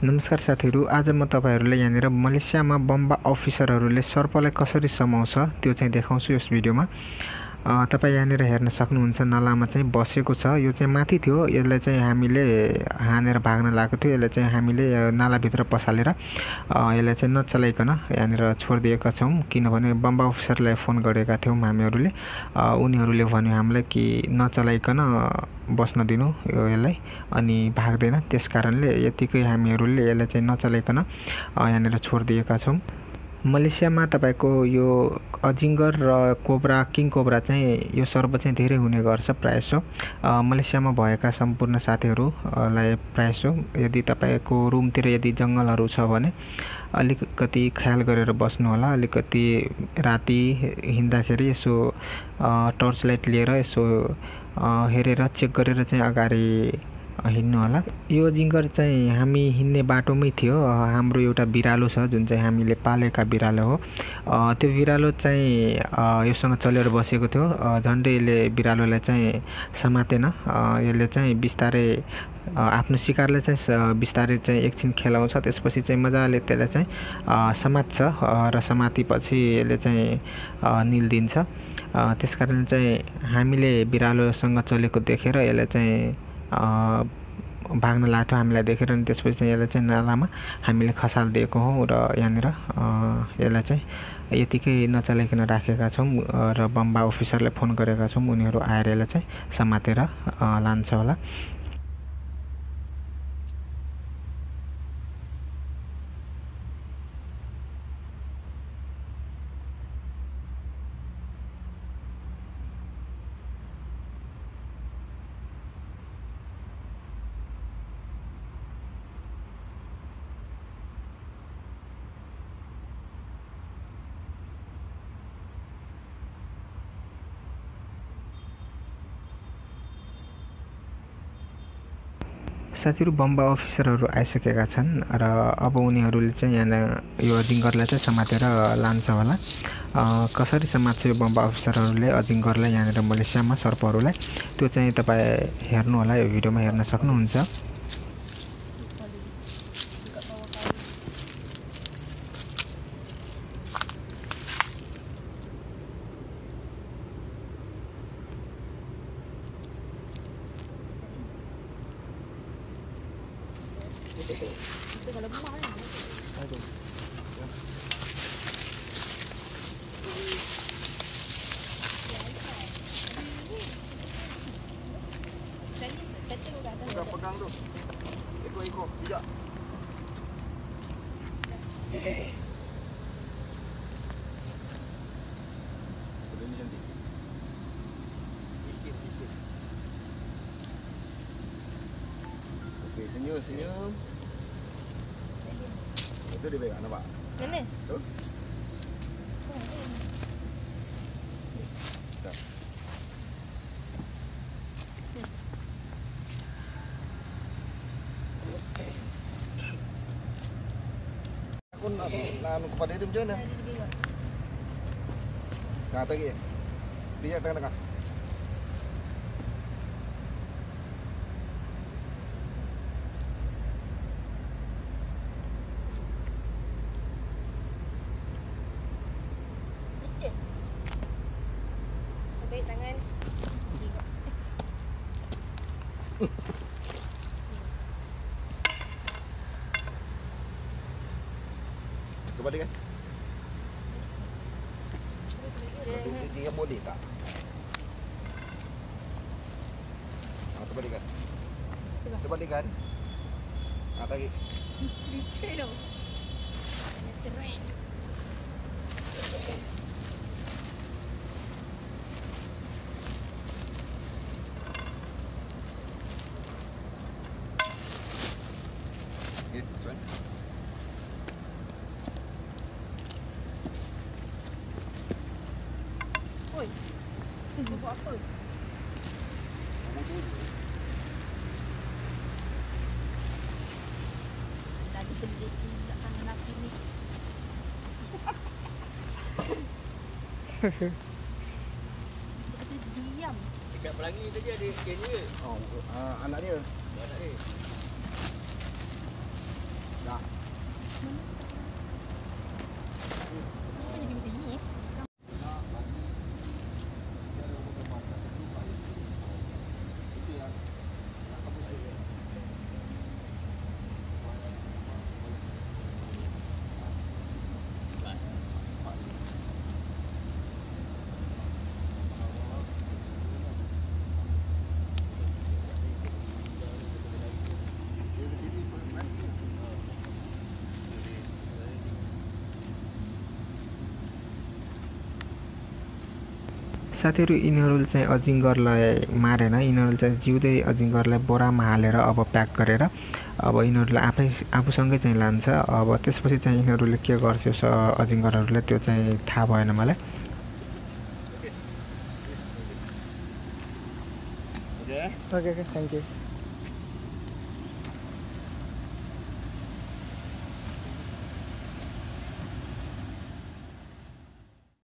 नमस्कार साथीहरु, आज म तपाईहरुलाई यहाँनिर मलेसियामा बम्बा अफिसरहरुले सर्पलाई कसरी समाउँछ त्यो चाहिँ देखाउँछु यस भिडियोमा। तपाई यहाँनिर हेर्न सक्नुहुन्छ नलामा चाहिँ बसेको छ। यो चाहिँ माथि थियो, यसलाई चाहिँ हामीले हानेर भाग्न लागेको थियो। यसलाई चाहिँ हामीले नाला भित्र पसालेर यसलाई चाहिँ नचलाइकन यहाँनिर छोडिदिएका छौं, किनभने बम्बा अफिसरलाई फोन गरेका थियौं हामीहरुले। उनीहरुले भन्यो हामीलाई कि नचलाइकन बस्न दिनु यसलाई, अनि भाग्दैन। त्यसकारणले यतिकै हामीहरुले यसलाई चाहिँ नचलाइकन यहाँनिर छोडिदिएका छौं। मलेसियामा तपाईको यो अजिङ्गर र कोब्रा, किङ कोब्रा चाहिँ यो सर्प चाहिँ धेरै हुने गर्छ प्रायसो। मलेसियामा भएका सम्पूर्ण साथीहरुलाई प्रायसो यदि तपाईको रुमतिर यदि जंगलहरु छ भने अलिकति ख्याल गरेर बस्नु होला। अलिकति राति हिँड्दाखेरि यसो टर्च लाइट लिएर यसो हेरेर चेक गरेर चाहिँ अगाडि हिँड्नु होला। यो जिङ्गर चाहिँ हामी हिँड्ने बाटोमै थियो। हाम्रो एउटा बिरालो छ जुन चाहिँ हामीले पालेका बिरालो हो। त्यो बिरालो चाहिँ योसँग चलेर बसेको थियो। झन्डै यसले बिरालोलाई चाहिँ समातेन। यसले चाहिँ बिस्तारै आफ्नो शिकारले चाहिँ बिस्तारै चाहिँ एकछिन खेलाउँछ, त्यसपछि चाहिँ मजाले त्यसलाई चाहिँ समात्छ र समातेपछि यसले चाहिँ निल्दिन्छ। त्यसकारण चाहिँ हामीले बिरालोसँग चलेको देखेर यसले चाहिँ भाग्न लाग्थ्यो हामीलाई देखेर, अनि त्यसपछि चाहिँ यसलाई चाहिँ नालामा हामीले खसालिदिएको हौं र यहाँनिर यसलाई चाहिँ यतिकै नचलाइकन राखेका छौं र बम्बा अफिसरलाई फोन गरेका छौं। उनीहरु आएर यसलाई चाहिँ समातेर लान्छ होला। साथीहरु, बम्बा अफिसरहरु आइसकेका छन् र अब उनीहरुले चाहिँ यहाँ यो अजिङ्गरलाई चाहिँ समातेर लान्छ होला। कसरी समात्छ यो बम्बा अफिसरहरुले अजिङ्गरलाई यहाँनिर मलेसियामा सर्पहरुलाई, त्यो चाहिँ तपाई हेर्नु होला, यो भिडियोमा हेर्न सक्नुहुन्छ। Pegang tu. Ikut-ikut, bijak. Ini cantik. Sikit. Okey, senyum. Itu dia pegang, nampak? Mana? Tu. Aku nak kepada dia macam mana? Nah, tadi. Bijak tengah-tengah. Baik tangan. Kembali kan? Dia boleh tak? Kembali kan? Kembali kan? Tarik. Licin tau. Cerai. Okay, this one. Oi. Kau buat apa? Tadi beli kat tangan aku ni. Dia diam. Dekat pelangi tadi ada ikan dia. Oh, anak dia. Anak dia. Kenapa jadi macam ini? साथीहरु यिनीहरूले चाहिँ अजिङ्गरलाई मारेन यिनीहरूले चाहिँ जिउँदै अजिङ्गरलाई बोरामा हालेर अब प्याक गरेर अब यिनीहरूलाई आफूसँगै चाहिँ लान्छ अब त्यसपछि चाहिँ यिनीहरूले के गर्छ अजिङ्गरहरूले त्यो चाहिँ थाहा भएन मलाई Okay. Okay thank you